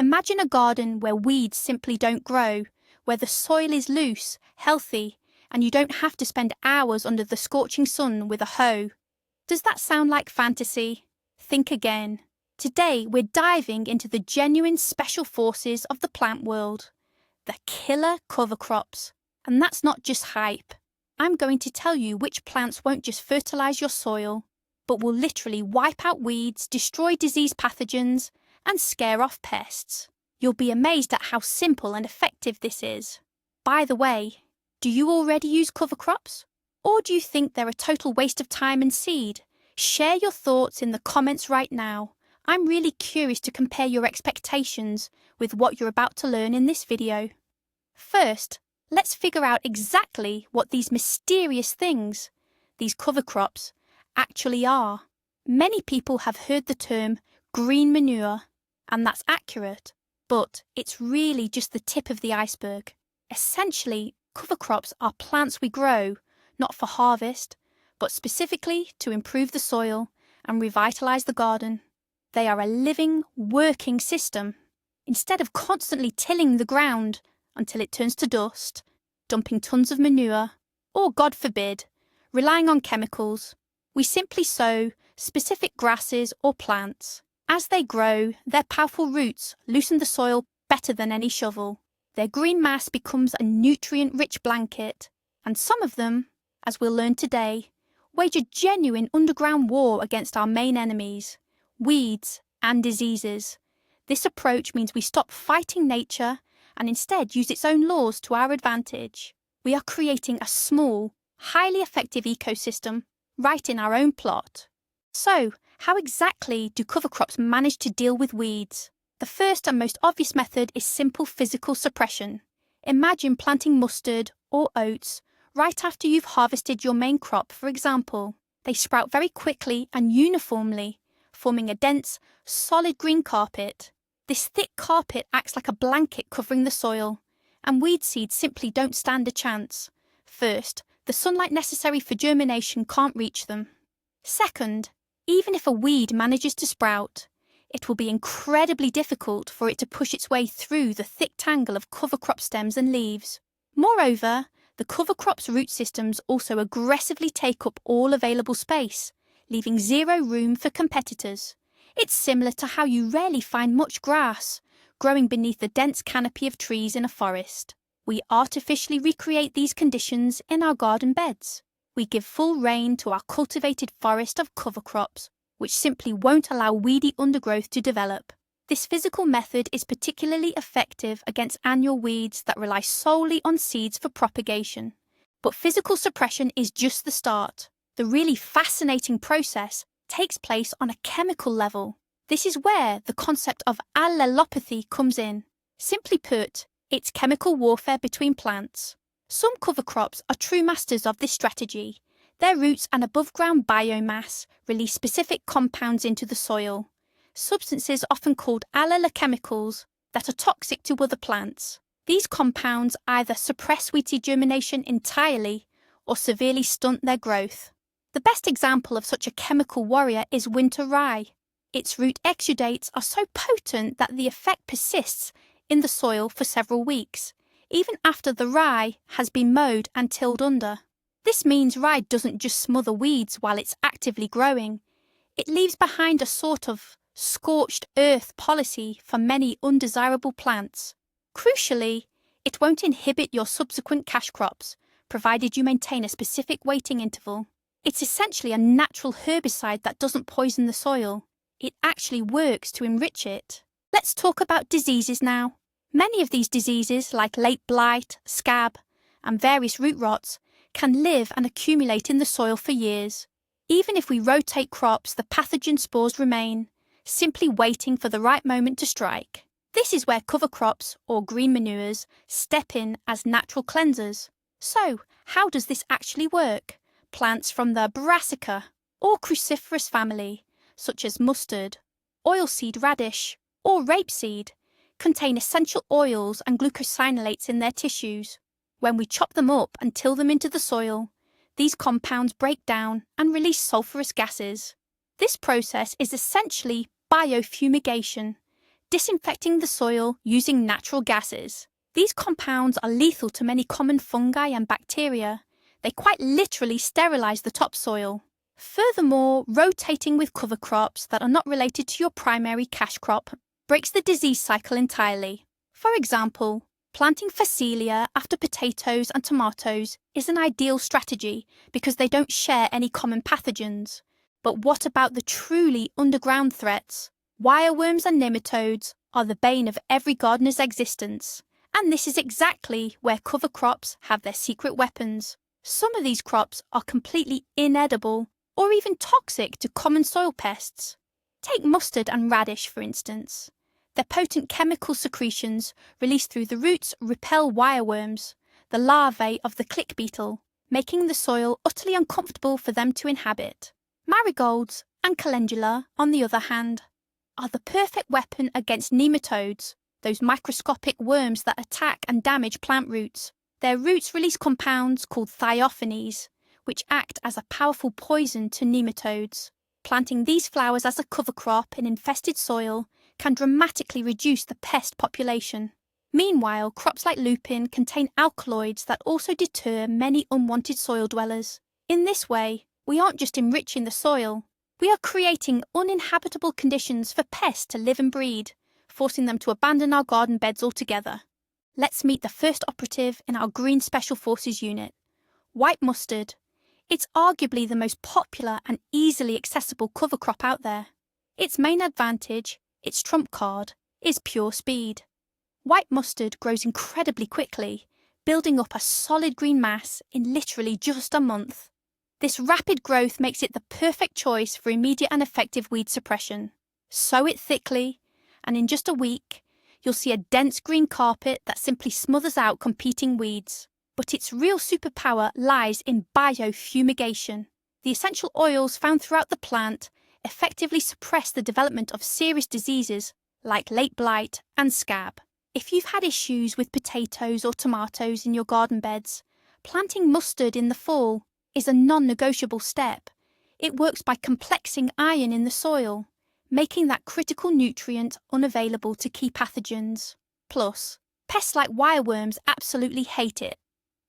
Imagine a garden where weeds simply don't grow, where the soil is loose, healthy, and you don't have to spend hours under the scorching sun with a hoe. Does that sound like fantasy? Think again. Today we're diving into the genuine special forces of the plant world, the killer cover crops. And that's not just hype. I'm going to tell you which plants won't just fertilize your soil, but will literally wipe out weeds, destroy disease pathogens, and scare off pests. You'll be amazed at how simple and effective this is. By the way, do you already use cover crops? Or do you think they're a total waste of time and seed? Share your thoughts in the comments right now. I'm really curious to compare your expectations with what you're about to learn in this video. First, let's figure out exactly what these mysterious things, these cover crops, actually are. Many people have heard the term green manure, and that's accurate, but it's really just the tip of the iceberg. Essentially, cover crops are plants we grow, not for harvest, but specifically to improve the soil and revitalize the garden. They are a living, working system. Instead of constantly tilling the ground until it turns to dust, dumping tons of manure, or, God forbid, relying on chemicals, we simply sow specific grasses or plants. As they grow, their powerful roots loosen the soil better than any shovel. Their green mass becomes a nutrient-rich blanket, and some of them, as we'll learn today, wage a genuine underground war against our main enemies, weeds and diseases. This approach means we stop fighting nature and instead use its own laws to our advantage. We are creating a small, highly effective ecosystem right in our own plot. So, how exactly do cover crops manage to deal with weeds? The first and most obvious method is simple physical suppression. Imagine planting mustard or oats right after you've harvested your main crop, for example. They sprout very quickly and uniformly, forming a dense, solid green carpet. This thick carpet acts like a blanket covering the soil, and weed seeds simply don't stand a chance. First, the sunlight necessary for germination can't reach them. Second, even if a weed manages to sprout, it will be incredibly difficult for it to push its way through the thick tangle of cover crop stems and leaves. Moreover, the cover crop's root systems also aggressively take up all available space, leaving zero room for competitors. It's similar to how you rarely find much grass growing beneath the dense canopy of trees in a forest. We artificially recreate these conditions in our garden beds. We give full rein to our cultivated forest of cover crops, which simply won't allow weedy undergrowth to develop. This physical method is particularly effective against annual weeds that rely solely on seeds for propagation. But physical suppression is just the start. The really fascinating process takes place on a chemical level. This is where the concept of allelopathy comes in. Simply put, it's chemical warfare between plants. Some cover crops are true masters of this strategy. Their roots and above-ground biomass release specific compounds into the soil, substances often called allelochemicals that are toxic to other plants. These compounds either suppress weed seed germination entirely or severely stunt their growth. The best example of such a chemical warrior is winter rye. Its root exudates are so potent that the effect persists in the soil for several weeks, even after the rye has been mowed and tilled under. This means rye doesn't just smother weeds while it's actively growing. It leaves behind a sort of scorched earth policy for many undesirable plants. Crucially, it won't inhibit your subsequent cash crops, provided you maintain a specific waiting interval. It's essentially a natural herbicide that doesn't poison the soil. It actually works to enrich it. Let's talk about diseases now. Many of these diseases, like late blight, scab, and various root rots, can live and accumulate in the soil for years. Even if we rotate crops, the pathogen spores remain, simply waiting for the right moment to strike. This is where cover crops, or green manures, step in as natural cleansers. So, how does this actually work? Plants from the brassica, or cruciferous family, such as mustard, oilseed radish, or rapeseed, contain essential oils and glucosinolates in their tissues. When we chop them up and till them into the soil, these compounds break down and release sulfurous gases. This process is essentially biofumigation. disinfecting the soil using natural gases. These compounds are lethal to many common fungi and bacteria. They quite literally sterilize the topsoil. Furthermore, rotating with cover crops that are not related to your primary cash crop breaks the disease cycle entirely. For example, planting phacelia after potatoes and tomatoes is an ideal strategy because they don't share any common pathogens. But what about the truly underground threats? Wireworms and nematodes are the bane of every gardener's existence. And this is exactly where cover crops have their secret weapons. Some of these crops are completely inedible or even toxic to common soil pests. Take mustard and radish, for instance. Their potent chemical secretions released through the roots repel wireworms, the larvae of the click beetle, making the soil utterly uncomfortable for them to inhabit. Marigolds and calendula, on the other hand, are the perfect weapon against nematodes, those microscopic worms that attack and damage plant roots. Their roots release compounds called thiophenies, which act as a powerful poison to nematodes. Planting these flowers as a cover crop in infested soil can dramatically reduce the pest population. Meanwhile, crops like lupin contain alkaloids that also deter many unwanted soil dwellers. In this way, we aren't just enriching the soil, we are creating uninhabitable conditions for pests to live and breed, forcing them to abandon our garden beds altogether. Let's meet the first operative in our Green Special Forces unit, white mustard. It's arguably the most popular and easily accessible cover crop out there. Its main advantage, its trump card, is pure speed. White mustard grows incredibly quickly, building up a solid green mass in literally just a month. This rapid growth makes it the perfect choice for immediate and effective weed suppression. Sow it thickly, and in just a week, you'll see a dense green carpet that simply smothers out competing weeds. But its real superpower lies in biofumigation. The essential oils found throughout the plant effectively suppress the development of serious diseases like late blight and scab. If you've had issues with potatoes or tomatoes in your garden beds, planting mustard in the fall is a non-negotiable step. It works by complexing iron in the soil, making that critical nutrient unavailable to key pathogens. Plus, pests like wireworms absolutely hate it.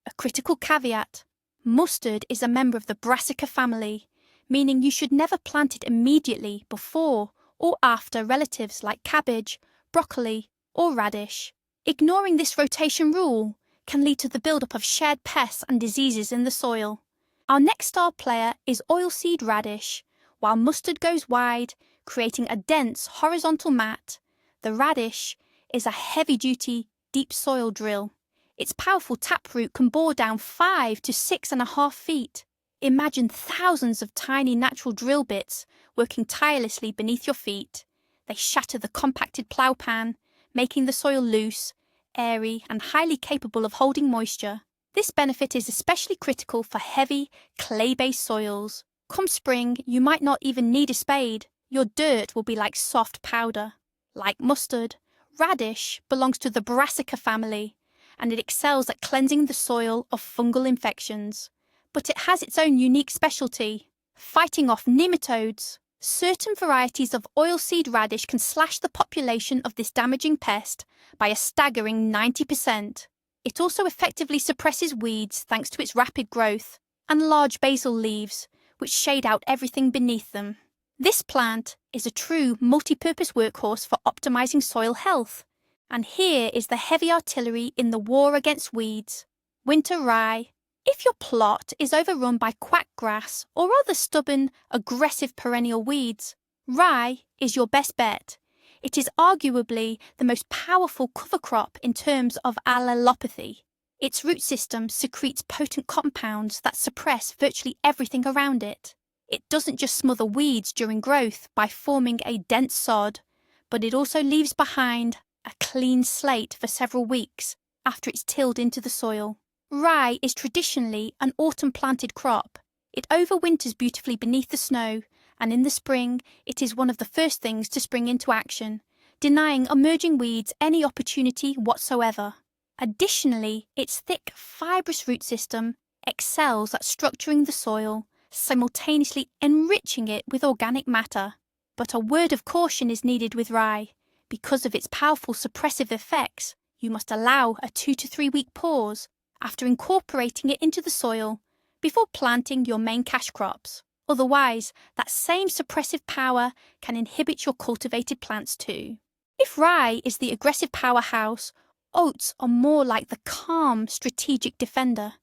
A critical caveat: mustard is a member of the Brassica family, meaning you should never plant it immediately before or after relatives like cabbage, broccoli, or radish. Ignoring this rotation rule can lead to the buildup of shared pests and diseases in the soil. Our next star player is oilseed radish. While mustard goes wide, creating a dense horizontal mat, the radish is a heavy-duty, deep soil drill. Its powerful taproot can bore down 5 to 6.5 feet. Imagine thousands of tiny natural drill bits working tirelessly beneath your feet. They shatter the compacted plough pan, making the soil loose, airy, and highly capable of holding moisture. This benefit is especially critical for heavy, clay-based soils. Come spring, you might not even need a spade. Your dirt will be like soft powder. Like mustard, radish belongs to the Brassica family, and it excels at cleansing the soil of fungal infections. But it has its own unique specialty, fighting off nematodes. Certain varieties of oilseed radish can slash the population of this damaging pest by a staggering 90%. It also effectively suppresses weeds thanks to its rapid growth and large basal leaves, which shade out everything beneath them. This plant is a true multi-purpose workhorse for optimizing soil health. And here is the heavy artillery in the war against weeds. Winter rye. If your plot is overrun by quackgrass or other stubborn, aggressive perennial weeds, rye is your best bet. It is arguably the most powerful cover crop in terms of allelopathy. Its root system secretes potent compounds that suppress virtually everything around it. It doesn't just smother weeds during growth by forming a dense sod, but it also leaves behind a clean slate for several weeks after it's tilled into the soil. Rye is traditionally an autumn-planted crop. It overwinters beautifully beneath the snow, and in the spring it is one of the first things to spring into action, denying emerging weeds any opportunity whatsoever. Additionally, its thick, fibrous root system excels at structuring the soil, simultaneously enriching it with organic matter. But a word of caution is needed with rye. Because of its powerful suppressive effects, you must allow a 2 to 3 week pause after incorporating it into the soil before planting your main cash crops. Otherwise, that same suppressive power can inhibit your cultivated plants too. If rye is the aggressive powerhouse, oats are more like the calm, strategic defender.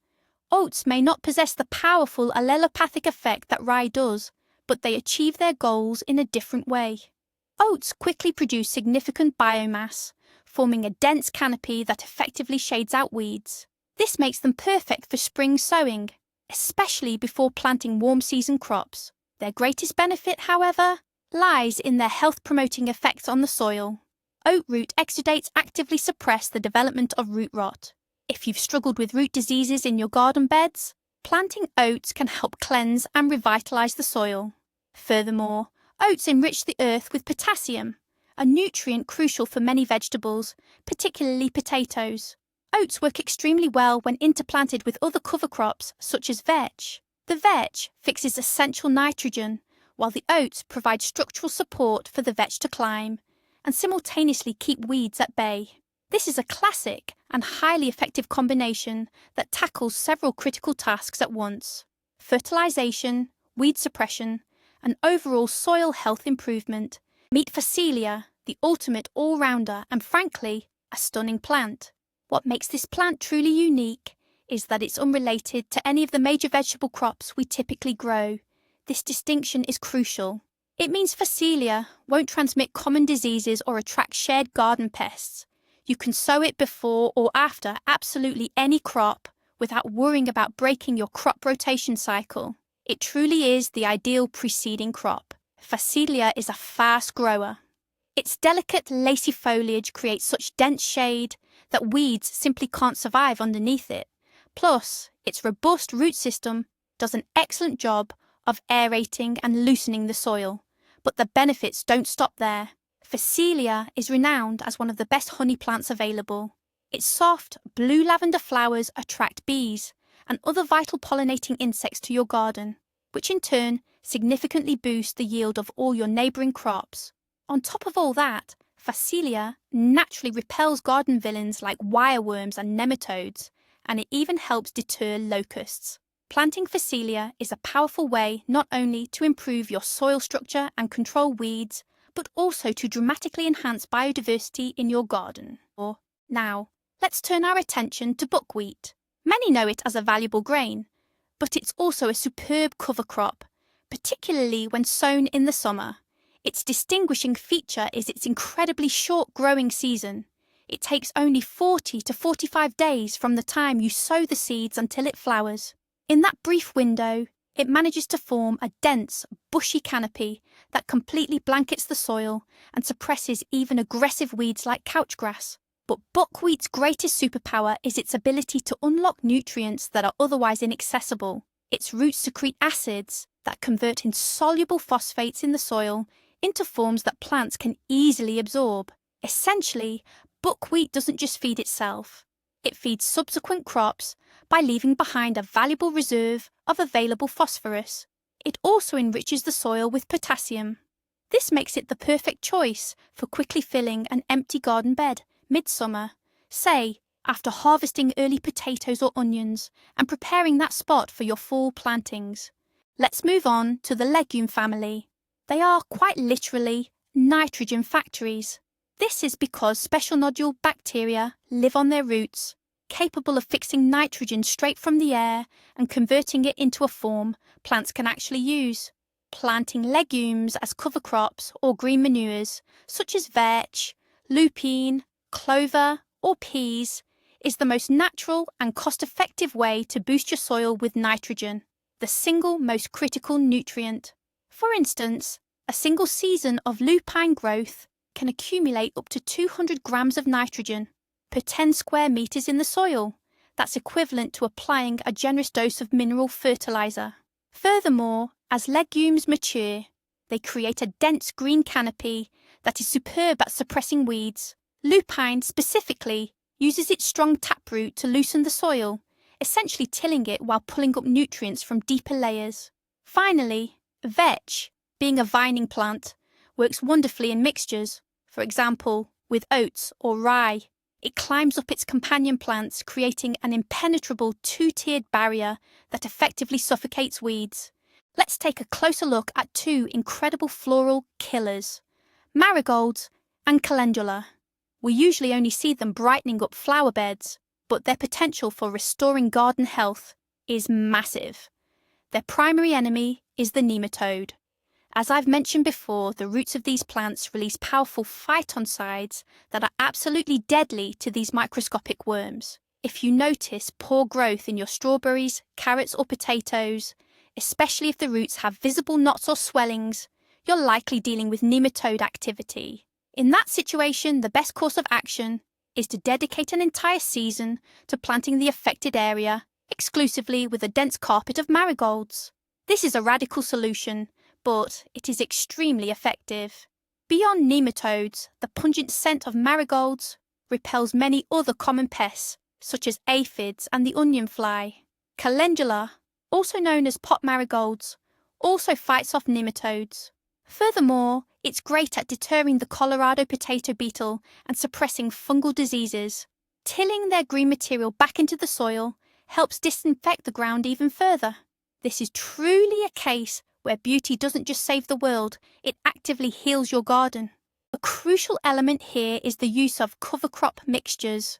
Oats may not possess the powerful allelopathic effect that rye does, but they achieve their goals in a different way. Oats quickly produce significant biomass, forming a dense canopy that effectively shades out weeds. This makes them perfect for spring sowing, especially before planting warm season crops. Their greatest benefit, however, lies in their health-promoting effects on the soil. Oat root exudates actively suppress the development of root rot. If you've struggled with root diseases in your garden beds, planting oats can help cleanse and revitalise the soil. Furthermore, oats enrich the earth with potassium, a nutrient crucial for many vegetables, particularly potatoes. Oats work extremely well when interplanted with other cover crops such as vetch. The vetch fixes essential nitrogen, while the oats provide structural support for the vetch to climb and simultaneously keep weeds at bay. This is a classic and highly effective combination that tackles several critical tasks at once: fertilization, weed suppression, and overall soil health improvement. Meet phacelia, the ultimate all-rounder and, frankly, a stunning plant. What makes this plant truly unique is that it's unrelated to any of the major vegetable crops we typically grow. This distinction is crucial. It means phacelia won't transmit common diseases or attract shared garden pests. You can sow it before or after absolutely any crop without worrying about breaking your crop rotation cycle. It truly is the ideal preceding crop. Phacelia is a fast grower. Its delicate, lacy foliage creates such dense shade that weeds simply can't survive underneath it. Plus, its robust root system does an excellent job of aerating and loosening the soil. But the benefits don't stop there. Phacelia is renowned as one of the best honey plants available. Its soft, blue lavender flowers attract bees and other vital pollinating insects to your garden, which in turn significantly boost the yield of all your neighbouring crops. On top of all that, phacelia naturally repels garden villains like wireworms and nematodes, and it even helps deter locusts. Planting phacelia is a powerful way not only to improve your soil structure and control weeds, but also to dramatically enhance biodiversity in your garden. Now, let's turn our attention to buckwheat. Many know it as a valuable grain, but it's also a superb cover crop, particularly when sown in the summer. Its distinguishing feature is its incredibly short growing season. It takes only 40 to 45 days from the time you sow the seeds until it flowers. In that brief window, it manages to form a dense, bushy canopy that completely blankets the soil and suppresses even aggressive weeds like couchgrass. But buckwheat's greatest superpower is its ability to unlock nutrients that are otherwise inaccessible. Its roots secrete acids that convert insoluble phosphates in the soil into forms that plants can easily absorb. Essentially, buckwheat doesn't just feed itself. It feeds subsequent crops by leaving behind a valuable reserve of available phosphorus. It also enriches the soil with potassium. This makes it the perfect choice for quickly filling an empty garden bed midsummer, say after harvesting early potatoes or onions and preparing that spot for your fall plantings. Let's move on to the legume family. They are quite literally nitrogen factories. This is because special nodule bacteria live on their roots, capable of fixing nitrogen straight from the air and converting it into a form plants can actually use. Planting legumes as cover crops or green manures, such as vetch, lupine, clover, or peas, is the most natural and cost-effective way to boost your soil with nitrogen, the single most critical nutrient. For instance, a single season of lupine growth can accumulate up to 200 grams of nitrogen per 10 square meters in the soil. That's equivalent to applying a generous dose of mineral fertilizer. Furthermore, as legumes mature, they create a dense green canopy that is superb at suppressing weeds. Lupine specifically uses its strong taproot to loosen the soil, essentially tilling it while pulling up nutrients from deeper layers. Finally, vetch, being a vining plant, works wonderfully in mixtures. For example, with oats or rye, it climbs up its companion plants, creating an impenetrable two-tiered barrier that effectively suffocates weeds. Let's take a closer look at two incredible floral killers, marigolds and calendula. We usually only see them brightening up flower beds, but their potential for restoring garden health is massive. Their primary enemy is the nematode. As I've mentioned before, the roots of these plants release powerful phytoncides that are absolutely deadly to these microscopic worms. If you notice poor growth in your strawberries, carrots or potatoes, especially if the roots have visible knots or swellings, you're likely dealing with nematode activity. In that situation, the best course of action is to dedicate an entire season to planting the affected area exclusively with a dense carpet of marigolds. This is a radical solution, but it is extremely effective. Beyond nematodes, the pungent scent of marigolds repels many other common pests, such as aphids and the onion fly. Calendula, also known as pot marigolds, also fights off nematodes. Furthermore, it's great at deterring the Colorado potato beetle and suppressing fungal diseases. Tilling their green material back into the soil helps disinfect the ground even further. This is truly a case where beauty doesn't just save the world, it actively heals your garden. A crucial element here is the use of cover crop mixtures.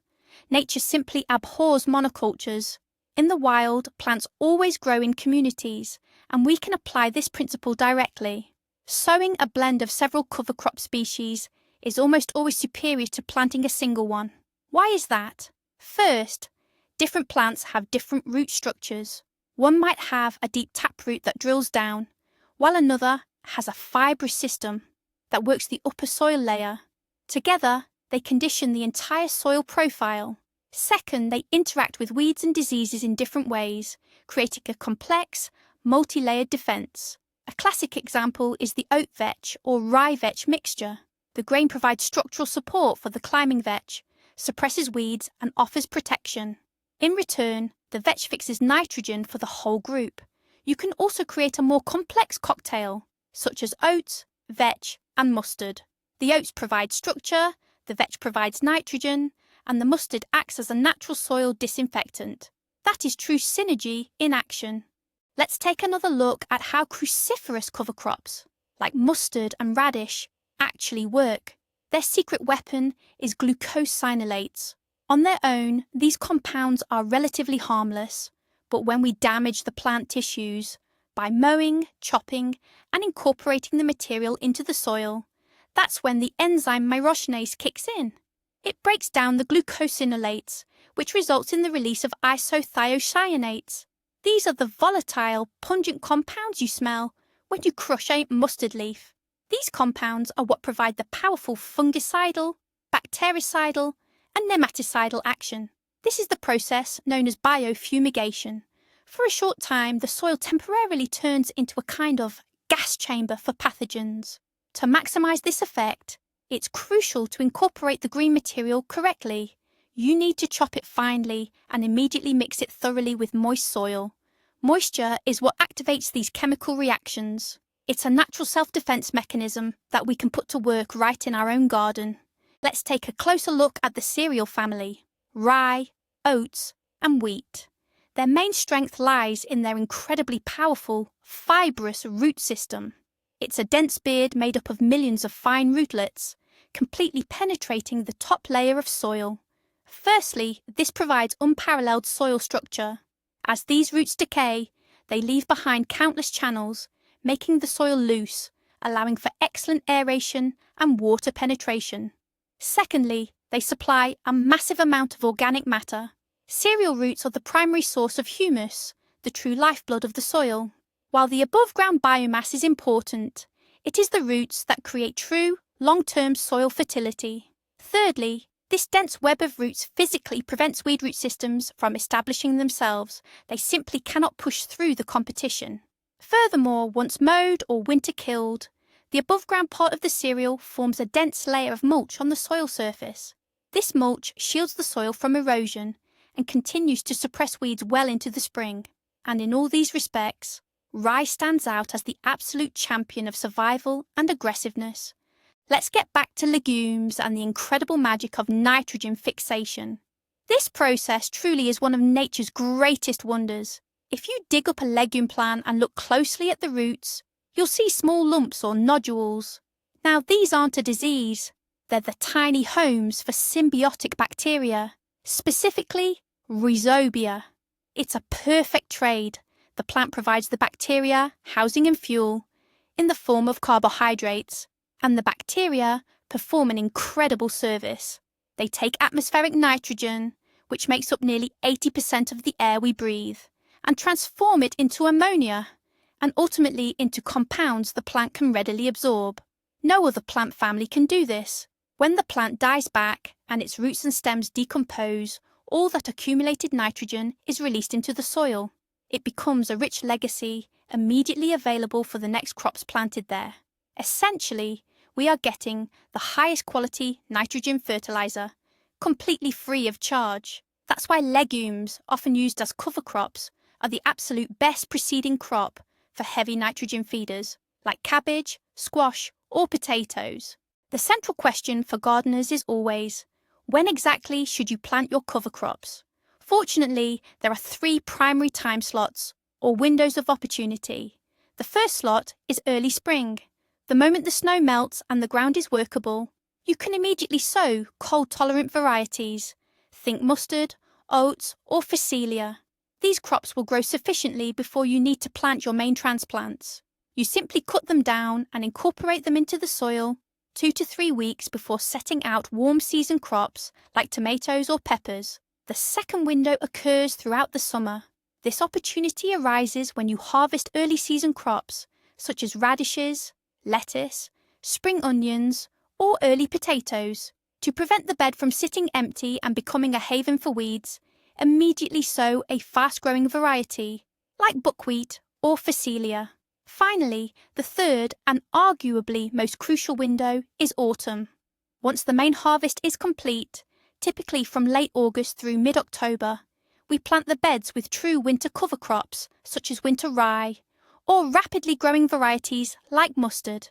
Nature simply abhors monocultures. In the wild, plants always grow in communities, and we can apply this principle directly. Sowing a blend of several cover crop species is almost always superior to planting a single one. Why is that? First, different plants have different root structures. One might have a deep taproot that drills down, while another has a fibrous system that works the upper soil layer. Together, they condition the entire soil profile. Second, they interact with weeds and diseases in different ways, creating a complex, multi-layered defense. A classic example is the oat vetch or rye vetch mixture. The grain provides structural support for the climbing vetch, suppresses weeds, and offers protection. In return, the vetch fixes nitrogen for the whole group. You can also create a more complex cocktail, such as oats, vetch, and mustard. The oats provide structure, the vetch provides nitrogen, and the mustard acts as a natural soil disinfectant. That is true synergy in action. Let's take another look at how cruciferous cover crops, like mustard and radish, actually work. Their secret weapon is glucosinolates. On their own, these compounds are relatively harmless, but when we damage the plant tissues by mowing, chopping, and incorporating the material into the soil, that's when the enzyme myrosinase kicks in. It breaks down the glucosinolates, which results in the release of isothiocyanates. These are the volatile, pungent compounds you smell when you crush a mustard leaf. These compounds are what provide the powerful fungicidal, bactericidal, and nematicidal action. This is the process known as biofumigation. For a short time, the soil temporarily turns into a kind of gas chamber for pathogens. To maximize this effect, it's crucial to incorporate the green material correctly. You need to chop it finely and immediately mix it thoroughly with moist soil. Moisture is what activates these chemical reactions. It's a natural self-defense mechanism that we can put to work right in our own garden. Let's take a closer look at the cereal family: rye, oats, and wheat. Their main strength lies in their incredibly powerful, fibrous root system. It's a dense beard made up of millions of fine rootlets, completely penetrating the top layer of soil. Firstly, this provides unparalleled soil structure. As these roots decay, they leave behind countless channels, making the soil loose, allowing for excellent aeration and water penetration. Secondly, they supply a massive amount of organic matter. Cereal roots are the primary source of humus, the true lifeblood of the soil. While the above-ground biomass is important, it is the roots that create true, long-term soil fertility. Thirdly, this dense web of roots physically prevents weed root systems from establishing themselves. They simply cannot push through the competition. Furthermore, once mowed or winter killed, the above-ground part of the cereal forms a dense layer of mulch on the soil surface. This mulch shields the soil from erosion and continues to suppress weeds well into the spring. And in all these respects, rye stands out as the absolute champion of survival and aggressiveness. Let's get back to legumes and the incredible magic of nitrogen fixation. This process truly is one of nature's greatest wonders. If you dig up a legume plant and look closely at the roots, you'll see small lumps or nodules. Now, these aren't a disease. They're the tiny homes for symbiotic bacteria, specifically rhizobia. It's a perfect trade. The plant provides the bacteria, housing and fuel, in the form of carbohydrates, and the bacteria perform an incredible service. They take atmospheric nitrogen, which makes up nearly 80% of the air we breathe, and transform it into ammonia, and ultimately into compounds the plant can readily absorb. No other plant family can do this. When the plant dies back and its roots and stems decompose, all that accumulated nitrogen is released into the soil. It becomes a rich legacy immediately available for the next crops planted there. Essentially, we are getting the highest quality nitrogen fertilizer, completely free of charge. That's why legumes, often used as cover crops, are the absolute best preceding crop for heavy nitrogen feeders, like cabbage, squash, or potatoes. The central question for gardeners is always, when exactly should you plant your cover crops? Fortunately, there are 3 primary time slots, or windows of opportunity. The first slot is early spring. The moment the snow melts and the ground is workable, you can immediately sow cold-tolerant varieties. Think mustard, oats, or phacelia. These crops will grow sufficiently before you need to plant your main transplants. You simply cut them down and incorporate them into the soil 2 to 3 weeks before setting out warm season crops like tomatoes or peppers. The second window occurs throughout the summer. This opportunity arises when you harvest early season crops such as radishes, lettuce, spring onions, or early potatoes. To prevent the bed from sitting empty and becoming a haven for weeds, immediately sow a fast-growing variety like buckwheat or phacelia. Finally, the third and arguably most crucial window is autumn. Once the main harvest is complete, typically from late August through mid-October, we plant the beds with true winter cover crops such as winter rye, or rapidly growing varieties like mustard.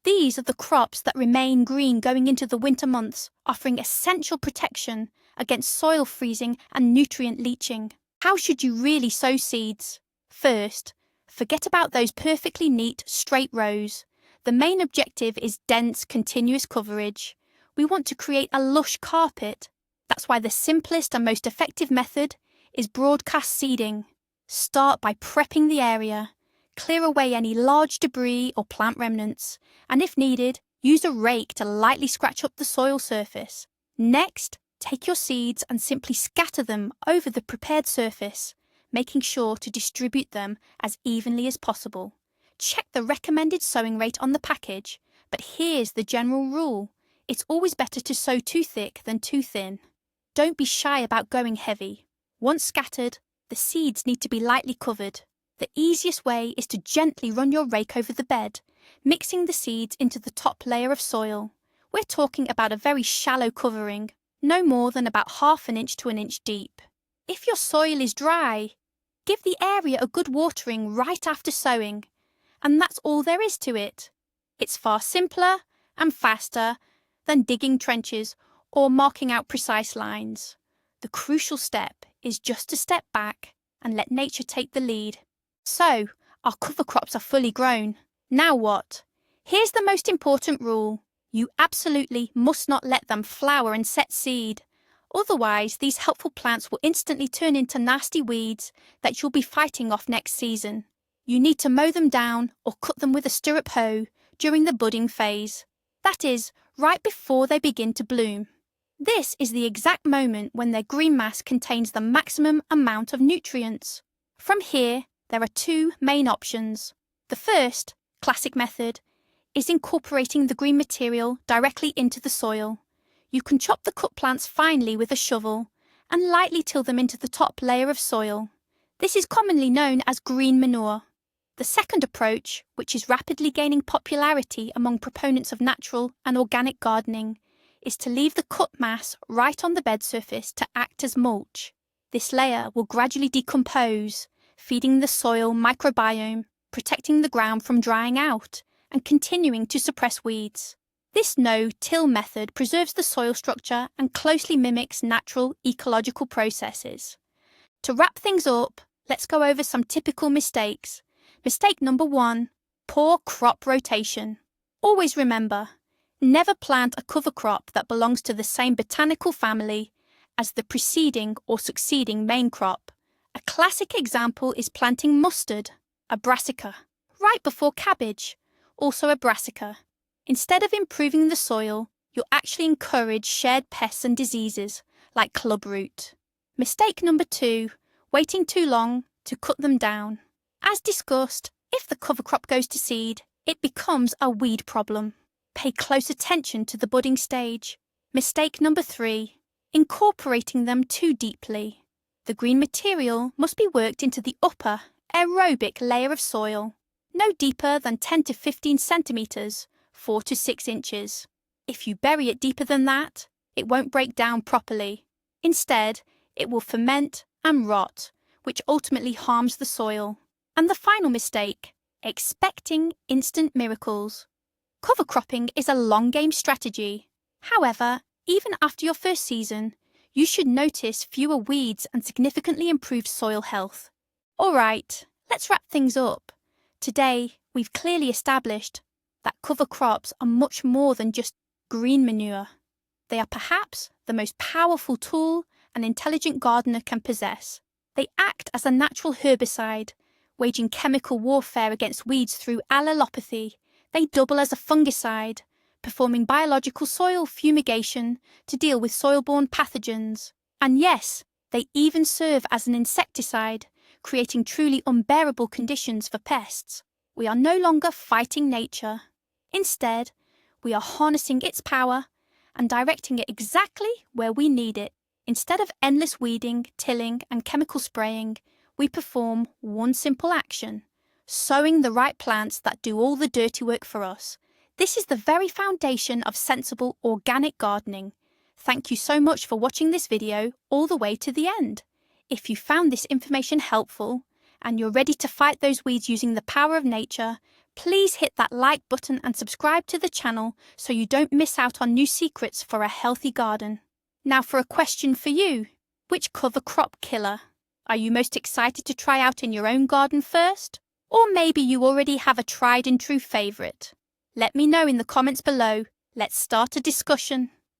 These are the crops that remain green going into the winter months, offering essential protection against soil freezing and nutrient leaching. How should you really sow seeds? First, forget about those perfectly neat, straight rows. The main objective is dense, continuous coverage. We want to create a lush carpet. That's why the simplest and most effective method is broadcast seeding. Start by prepping the area. Clear away any large debris or plant remnants, and if needed, use a rake to lightly scratch up the soil surface. Next, take your seeds and simply scatter them over the prepared surface, making sure to distribute them as evenly as possible. Check the recommended sowing rate on the package, but here's the general rule. It's always better to sow too thick than too thin. Don't be shy about going heavy. Once scattered, the seeds need to be lightly covered. The easiest way is to gently run your rake over the bed, mixing the seeds into the top layer of soil. We're talking about a very shallow covering, no more than about ½ inch to 1 inch deep. If your soil is dry, give the area a good watering right after sowing, and that's all there is to it. It's far simpler and faster than digging trenches or marking out precise lines. The crucial step is just to step back and let nature take the lead. So, our cover crops are fully grown. Now what? Here's the most important rule. You absolutely must not let them flower and set seed. Otherwise, these helpful plants will instantly turn into nasty weeds that you'll be fighting off next season. You need to mow them down or cut them with a stirrup hoe during the budding phase. That is, right before they begin to bloom. This is the exact moment when their green mass contains the maximum amount of nutrients. From here, there are 2 main options. The first, classic method, is incorporating the green material directly into the soil. You can chop the cut plants finely with a shovel and lightly till them into the top layer of soil. This is commonly known as green manure. The second approach, which is rapidly gaining popularity among proponents of natural and organic gardening, is to leave the cut mass right on the bed surface to act as mulch. This layer will gradually decompose, feeding the soil microbiome, protecting the ground from drying out, and continuing to suppress weeds. This no-till method preserves the soil structure and closely mimics natural ecological processes. To wrap things up, let's go over some typical mistakes. Mistake number 1, poor crop rotation. Always remember, never plant a cover crop that belongs to the same botanical family as the preceding or succeeding main crop. A classic example is planting mustard, a brassica, right before cabbage, also a brassica. Instead of improving the soil, you'll actually encourage shared pests and diseases like clubroot. Mistake number 2, waiting too long to cut them down. As discussed, if the cover crop goes to seed, it becomes a weed problem. Pay close attention to the budding stage. Mistake number 3, incorporating them too deeply. The green material must be worked into the upper, aerobic layer of soil, no deeper than 10 to 15 centimetres, 4 to 6 inches. If you bury it deeper than that, it won't break down properly. Instead, it will ferment and rot, which ultimately harms the soil. And the final mistake, expecting instant miracles. Cover cropping is a long game strategy. However, even after your first season, you should notice fewer weeds and significantly improved soil health. Alright, let's wrap things up. Today, we've clearly established that cover crops are much more than just green manure. They are perhaps the most powerful tool an intelligent gardener can possess. They act as a natural herbicide, waging chemical warfare against weeds through allelopathy. They double as a fungicide, performing biological soil fumigation to deal with soil-borne pathogens. And yes, they even serve as an insecticide, creating truly unbearable conditions for pests. We are no longer fighting nature. Instead, we are harnessing its power and directing it exactly where we need it. Instead of endless weeding, tilling, and chemical spraying, we perform one simple action: sowing the right plants that do all the dirty work for us. This is the very foundation of sensible organic gardening. Thank you so much for watching this video all the way to the end. If you found this information helpful and you're ready to fight those weeds using the power of nature, please hit that like button and subscribe to the channel so you don't miss out on new secrets for a healthy garden. Now for a question for you. Which cover crop killer are you most excited to try out in your own garden first? Or maybe you already have a tried and true favourite? Let me know in the comments below. Let's start a discussion.